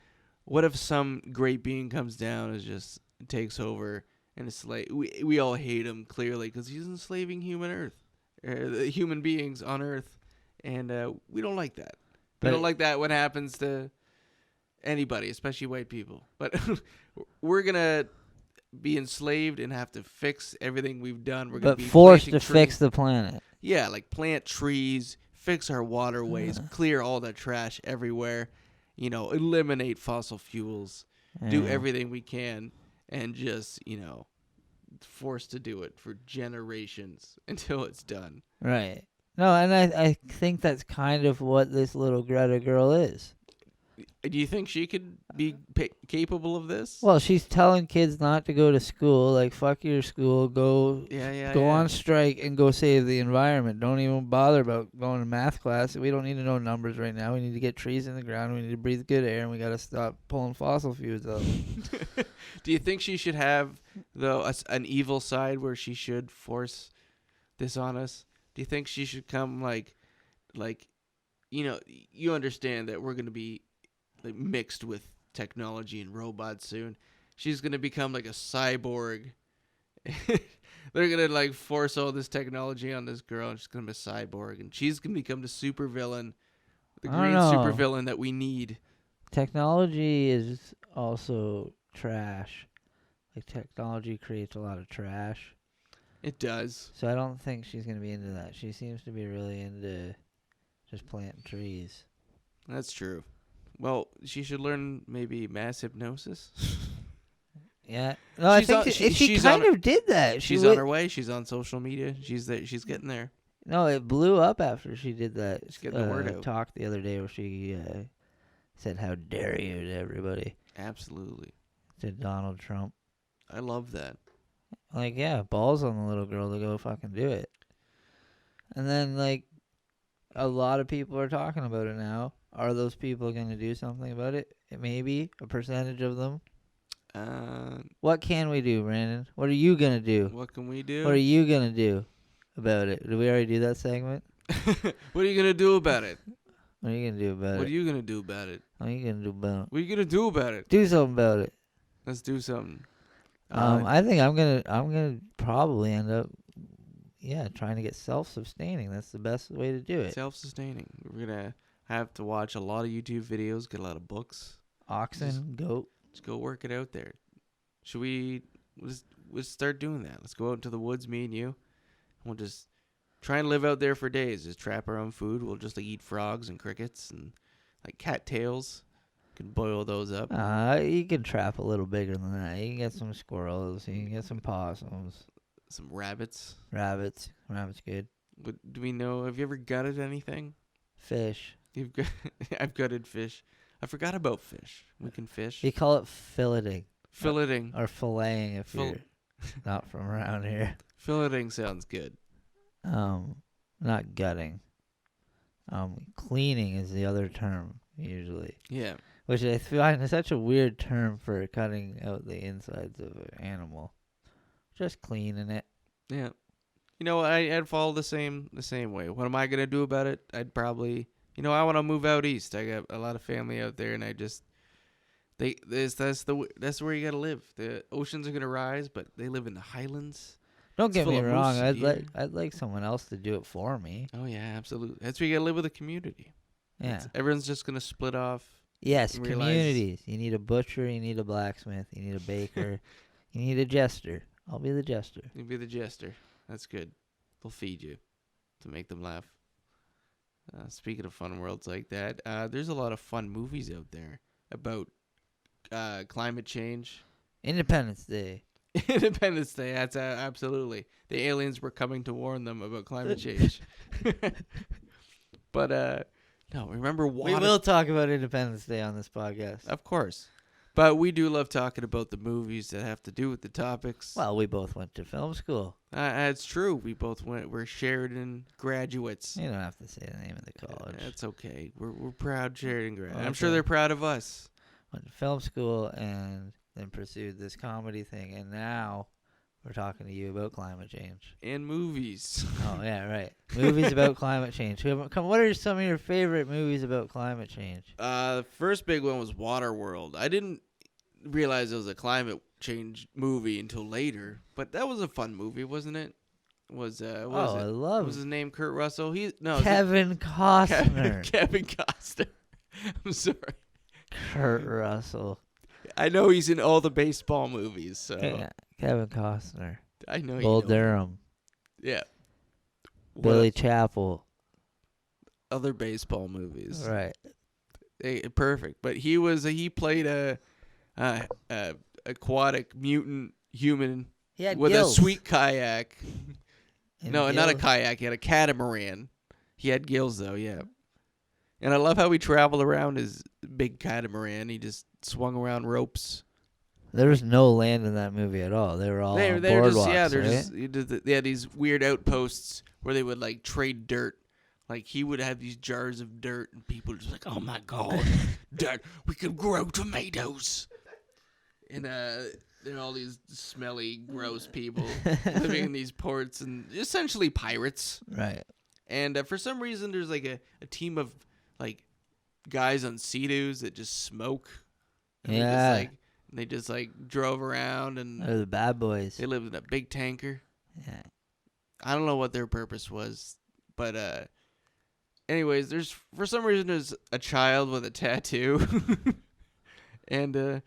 what if some great being comes down and just takes over and is we all hate him clearly because he's enslaving human beings on Earth, and we don't like that. We don't like that when happens to anybody, especially white people. But we're gonna be enslaved and have to fix everything we've done. We're gonna be forced to trees. fix the planet. Yeah, like plant trees, fix our waterways, clear all the trash everywhere. Eliminate fossil fuels, do everything we can, and just forced to do it for generations until it's done. Right. No, and I think that's kind of what this little Greta girl is. Do you think she could be capable of this? Well, she's telling kids not to go to school. Like, fuck your school. Go on strike and go save the environment. Don't even bother about going to math class. We don't need to know numbers right now. We need to get trees in the ground. We need to breathe good air, and we got to stop pulling fossil fuels out. Do you think she should have, though, an evil side where she should force this on us? Do you think she should come like you understand that we're going to be mixed with technology and robots soon. She's gonna become like a cyborg. They're gonna force all this technology on this girl, and she's gonna be a cyborg, and she's gonna become the supervillain, the green supervillain that we need. Technology is also trash. Like, technology creates a lot of trash. It does. So I don't think she's going to be into that. She seems to be really into just planting trees. That's true. Well, she should learn maybe mass hypnosis. Yeah. No, I She's think on- that- she- she she's kind on- of did that. She's on her way. She's on social media. She's there. She's getting there. No, it blew up after she did that She's getting the word out. talk the other day where she said, "How dare you" to everybody. Absolutely. To Donald Trump. I love that. Like, yeah, balls on the little girl to go fucking do it. And then, like, a lot of people are talking about it now. Are those people going to do something about it? Maybe a percentage of them. What can we do, Brandon? What are you going to do? What can we do? What are you going to do about it? Did we already do that segment? What are you gonna do about it? What are you going to do about What it? are you gonna do about it? What are you going to do about it? What are you gonna do about it? Do something about it. Let's do something. I think I'm gonna probably end up, trying to get self-sustaining. That's the best way to do it. Self-sustaining. We're gonna have to watch a lot of YouTube videos, get a lot of books. Oxen, goat. Just go work it out there. Should we? Let's start doing that. Let's go out into the woods, me and you. And we'll just try and live out there for days. Just trap our own food. We'll just like eat frogs and crickets and like cattails. Can boil those up. You can trap a little bigger than that. You can get some squirrels. You can get some possums. Some rabbits. Rabbits. Rabbits good. But do we know? Have you ever gutted anything? Fish. I've gutted fish. I forgot about fish. We can fish. You call it filleting. Filleting. Or filleting if you're not from around here. Filleting sounds good. Not gutting. Cleaning is the other term usually. Yeah. Which I find is such a weird term for cutting out the insides of an animal. Just cleaning it. Yeah. You know, I'd follow the same way. What am I gonna do about it? I'd probably, I want to move out east. I got a lot of family out there, and that's where you gotta live. The oceans are gonna rise, but they live in the highlands. Don't get full me of wrong. moose I'd like someone else to do it for me. Oh yeah, absolutely. That's where you gotta live with a community. Yeah. Everyone's just gonna split off. Yes, and realize- communities. You need a butcher. You need a blacksmith. You need a baker. You need a jester. I'll be the jester. You be the jester. That's good. They'll feed you to make them laugh. Speaking of fun worlds like that, there's a lot of fun movies out there about climate change. Independence Day. Independence Day. That's absolutely. The aliens were coming to warn them about climate change. But no, remember We will talk about Independence Day on this podcast. Of course. But we do love talking about the movies that have to do with the topics. Well, we both went to film school. That's true. We both we're Sheridan graduates. You don't have to say the name of the college. That's okay. We're proud Sheridan graduates. I'm Okay. sure they're proud of us. Went to film school and then pursued this comedy thing, and now we're talking to you about climate change. And movies. Oh, yeah, right. Movies about climate change. What are some of your favorite movies about climate change? The first big one was Waterworld. I didn't realize it was a climate change movie until later, but that was a fun movie, wasn't it? I love What was his name? Kurt Russell? Kevin Costner. Kevin Costner. I'm sorry. Kurt Russell. I know he's in all the baseball movies, so Yeah, Kevin Costner. I know you Bull know. Durham. Yeah. Billy What Chappell. other baseball movies? Right. Perfect. But he played a aquatic mutant human He had with gills. a sweet kayak. And No, not a gills. kayak. He had a catamaran. He had gills though, yeah. And I love how he traveled around his big catamaran. He just swung around ropes. There was no land in that movie at all. They were all on They're just boardwalks, they had these weird outposts where they would like trade dirt. Like he would have these jars of dirt, and people just like, oh my god, dirt! We could grow tomatoes. And there are all these smelly, gross people living in these ports, and essentially pirates. Right. And for some reason, there's like a team of like guys on Sea-Doos that just smoke. And Yeah. they just drove around, and They're the bad boys. they lived in a big tanker. Yeah. I don't know what their purpose was, but anyways, for some reason there's a child with a tattoo, and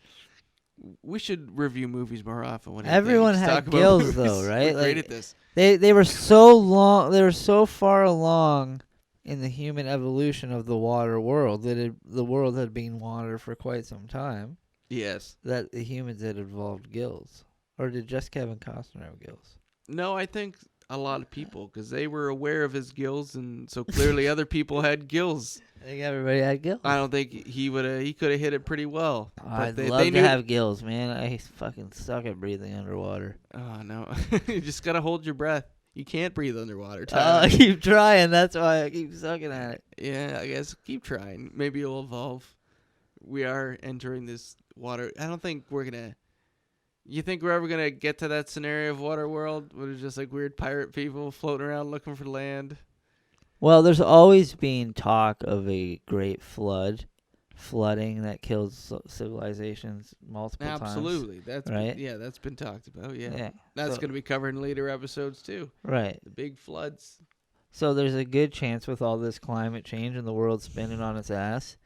We should review movies more often. When Everyone had gills, though, right? We're great Like, at this. They were so long. They were so far along in the human evolution of the water world that the world had been water for quite some time. Yes. That the humans had evolved gills, or did just Kevin Costner have gills? No, I think a lot of people, because they were aware of his gills, and so clearly other people had gills. I think everybody had gills. I don't think he would have. He could have hit it pretty well. I'd love to have gills, man. I fucking suck at breathing underwater. Oh no, you just gotta hold your breath. You can't breathe underwater. I keep trying. That's why I keep sucking at it. Yeah, I guess keep trying. Maybe it'll evolve. We are entering this water. I don't think we're gonna. You think we're ever gonna get to that scenario of water world where it's just like weird pirate people floating around looking for land? Well, there's always been talk of a great flooding that kills civilizations multiple times. Absolutely, that's right. Yeah, that's been talked about. Yeah, that's going to be covered in later episodes too. Right, the big floods. So there's a good chance with all this climate change and the world spinning on its ass,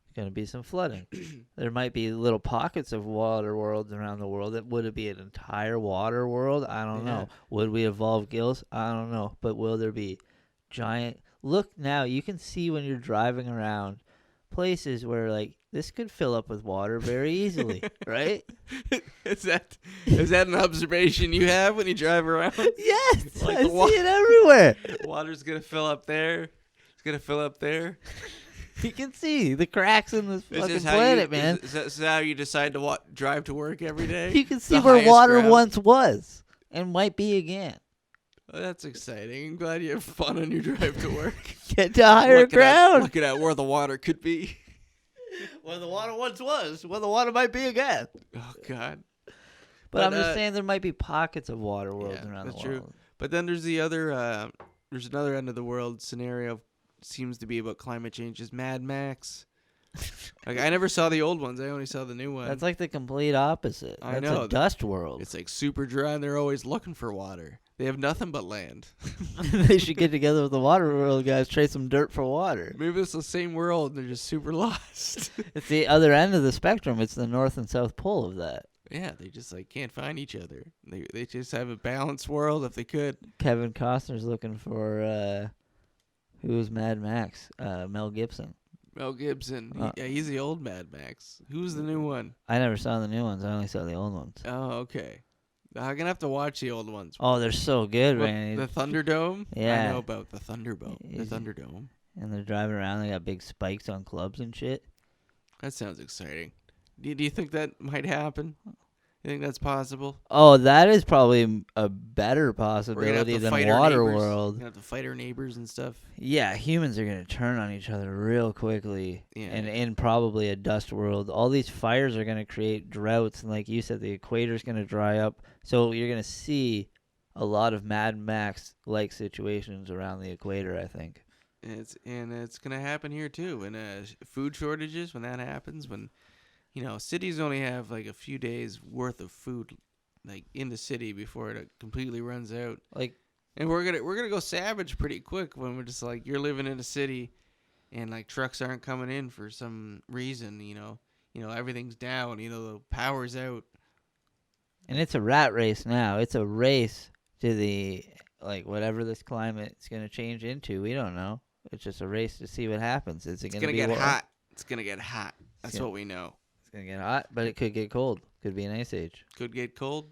there's going to be some flooding. There might be little pockets of water worlds around the world. Would it be an entire water world? I don't know. Would we evolve gills? I don't know. But will there be giant? Look now, you can see when you're driving around places where like this could fill up with water very easily, right? Is that an observation you have when you drive around? Yes, like I see it everywhere. Water's gonna fill up there. It's gonna fill up there. You can see the cracks in this fucking planet, man. Is that how you decide to drive to work every day? You can see where water once was and might be again. Well, that's exciting. I'm glad you have fun on your drive to work. Get to higher ground. Looking at where the water could be. Where the water once was. Where the water might be again. Oh, God. But I'm just saying there might be pockets of water worlds around the world. That's true. But then there's there's another end of the world scenario. Seems to be about climate change. Is Mad Max. Like I never saw the old ones. I only saw the new one. That's like the complete opposite. That's a dust world. It's like super dry, and they're always looking for water. They have nothing but land. They should get together with the water world guys, trade some dirt for water. Maybe it's the same world, and they're just super lost. It's the other end of the spectrum. It's the North and South Pole of that. Yeah, they just like can't find each other. They just have a balanced world if they could. Kevin Costner's looking for who was Mad Max? Mel Gibson. Mel Gibson. He's the old Mad Max. Who's the new one? I never saw the new ones. I only saw the old ones. Oh, okay. I'm gonna have to watch the old ones. Oh, they're so good, man. The Thunderdome? Yeah. I know about the Thunderdome. The Thunderdome. And they're driving around. They got big spikes on clubs and shit. That sounds exciting. Do you think that might happen? You think that's possible? Oh, that is probably a better possibility than Waterworld. We're gonna have to fight our neighbors and stuff. Yeah, humans are gonna turn on each other real quickly. Yeah. And in probably a dust world, all these fires are gonna create droughts, and like you said, the equator's gonna dry up. So you're gonna see a lot of Mad Max-like situations around the equator, I think. And it's gonna happen here too. And food shortages, when that happens, when cities only have like a few days worth of food, like in the city before it completely runs out. And we're gonna go savage pretty quick when we're just like, you're living in a city, and like trucks aren't coming in for some reason. Everything's down. The power's out. And it's a rat race now. It's a race to the whatever this climate is gonna change into. We don't know. It's just a race to see what happens. It's gonna get hot. It's gonna get hot. That's what we know. It's going to get hot, but it could get cold. Could be an ice age. Could get cold.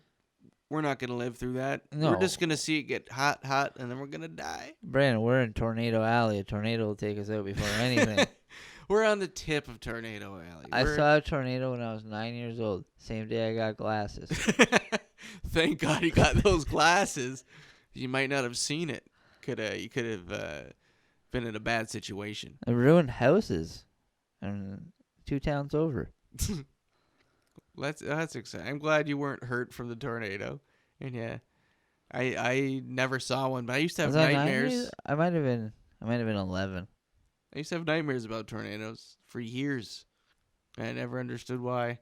We're not going to live through that. No. We're just going to see it get hot, and then we're going to die. Brandon, we're in Tornado Alley. A tornado will take us out before anything. We're on the tip of Tornado Alley. I saw a tornado when I was 9 years old. Same day I got glasses. Thank God you got those glasses. You might not have seen it. You could have been in a bad situation. It ruined houses. And 2 towns over. That's exciting. I'm glad you weren't hurt from the tornado. And yeah, I never saw one, but I used to have nightmares. I might have been 11. I used to have nightmares about tornadoes for years. I never understood why.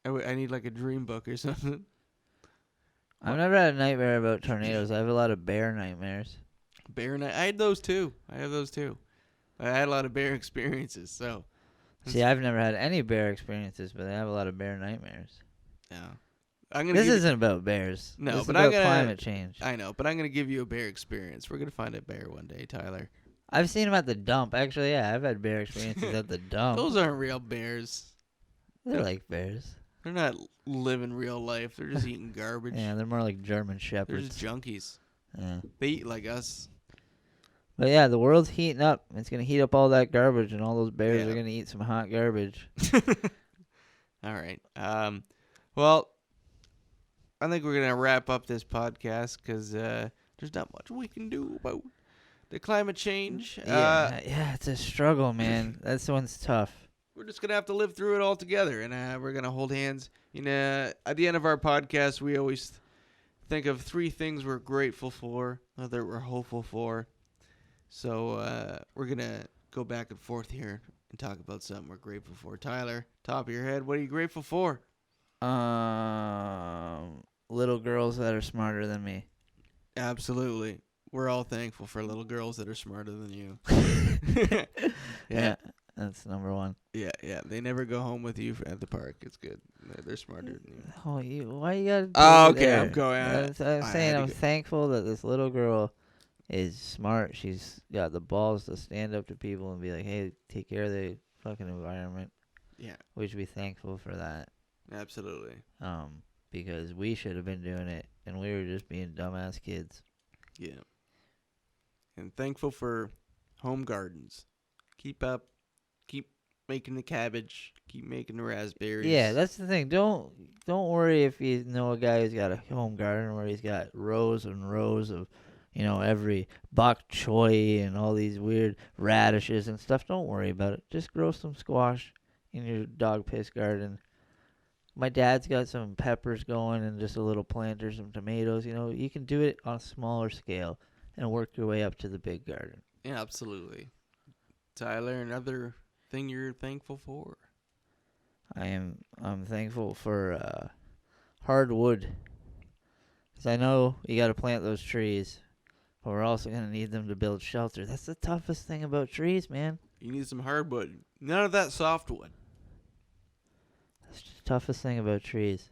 I need like a dream book or something. I've never had a nightmare about tornadoes. I have a lot of bear nightmares. I had those too. I had a lot of bear experiences, so. See, I've never had any bear experiences, but I have a lot of bear nightmares. Yeah. I'm gonna This isn't about bears. No, this is but about I'm gonna climate change. I know, but I'm gonna give you a bear experience. We're gonna find a bear one day, Tyler. I've seen them at the dump. Actually, yeah, I've had bear experiences at the dump. Those aren't real bears. They're like bears. They're not living real life. They're just eating garbage. Yeah, they're more like German They're shepherds. just junkies. Yeah. They eat like us. But yeah, the world's heating up. It's gonna heat up all that garbage, and all those bears Yeah. are gonna eat some hot garbage. All right. Well, I think we're gonna wrap up this podcast because there's not much we can do about the climate change. Yeah, it's a struggle, man. That one's tough. We're just gonna have to live through it all together, and we're gonna hold hands. At the end of our podcast, we always think of 3 things we're grateful for, or that we're hopeful for. So we're gonna go back and forth here and talk about something we're grateful for. Tyler, top of your head, what are you grateful for? Little girls that are smarter than me. Absolutely. We're all thankful for little girls that are smarter than you. Yeah, that's number one. Yeah. They never go home with you at the park. It's good. They're smarter than you. Oh, why you gotta do Okay, there? I'm going. I'm saying I'm thankful that this little girl is smart. She's got the balls to stand up to people and be like, hey, take care of the fucking environment. Yeah. We should be thankful for that. Absolutely. Because we should have been doing it, and we were just being dumbass kids. Yeah. And thankful for home gardens. Keep up. Keep making the cabbage. Keep making the raspberries. Yeah, that's the thing. Don't worry if you know a guy who's got a home garden where he's got rows and rows of, every bok choy and all these weird radishes and stuff. Don't worry about it. Just grow some squash in your dog piss garden. My dad's got some peppers going and just a little planter, some tomatoes. You can do it on a smaller scale and work your way up to the big garden. Yeah, absolutely. Tyler, another thing you're thankful for? I'm thankful for hardwood. Because I know you got to plant those trees, but we're also going to need them to build shelter. That's the toughest thing about trees, man. You need some hardwood. None of that softwood. That's the toughest thing about trees.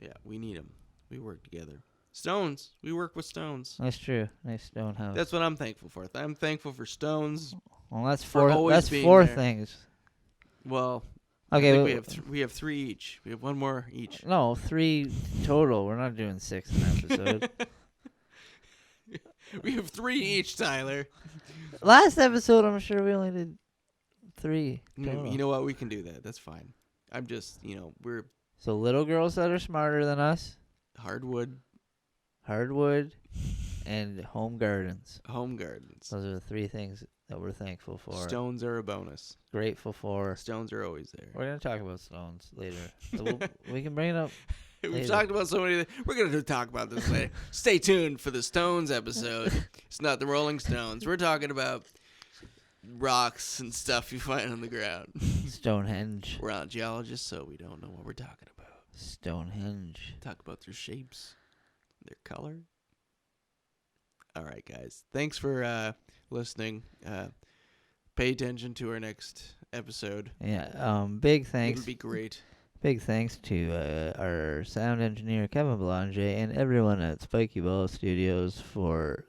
Yeah, we need them. We work together. Stones. We work with stones. That's true. Nice stone house. That's what I'm thankful for. I'm thankful for stones. Well, that's for four. always That's being 4 there. things. Well, Okay, I think we have 3 each. We have 1 more each. No, 3 total. We're not doing 6 in an episode. We have 3 each, Tyler. Last episode, I'm sure we only did 3 total. You know what? We can do that. That's fine. I'm just, we're So little girls that are smarter than us, hardwood, and home gardens. home gardens. Those are the 3 things that we're thankful for. Stones are a bonus. Grateful for. Stones are always there. We're going to talk about stones later. So we can bring it up. We've later. talked about so many. We're going to talk about this later. Stay tuned for the Stones episode. It's not the Rolling Stones. We're talking about rocks and stuff you find on the ground. Stonehenge. We're not geologists, so we don't know what we're talking about. Stonehenge. Talk about their shapes, their color. All right, guys. Thanks for listening. Pay attention to our next episode. Yeah. Big thanks. It'll be great. Big thanks to our sound engineer Kevin Belanger and everyone at Spiky Ball Studios for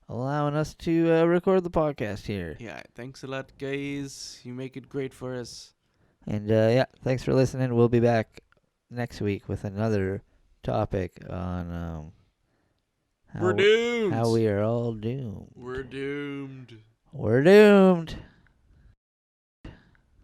allowing us to record the podcast here. Yeah, thanks a lot, guys. You make it great for us. And thanks for listening. We'll be back next week with another topic on We're doomed. how we are all doomed. We're doomed. We're doomed.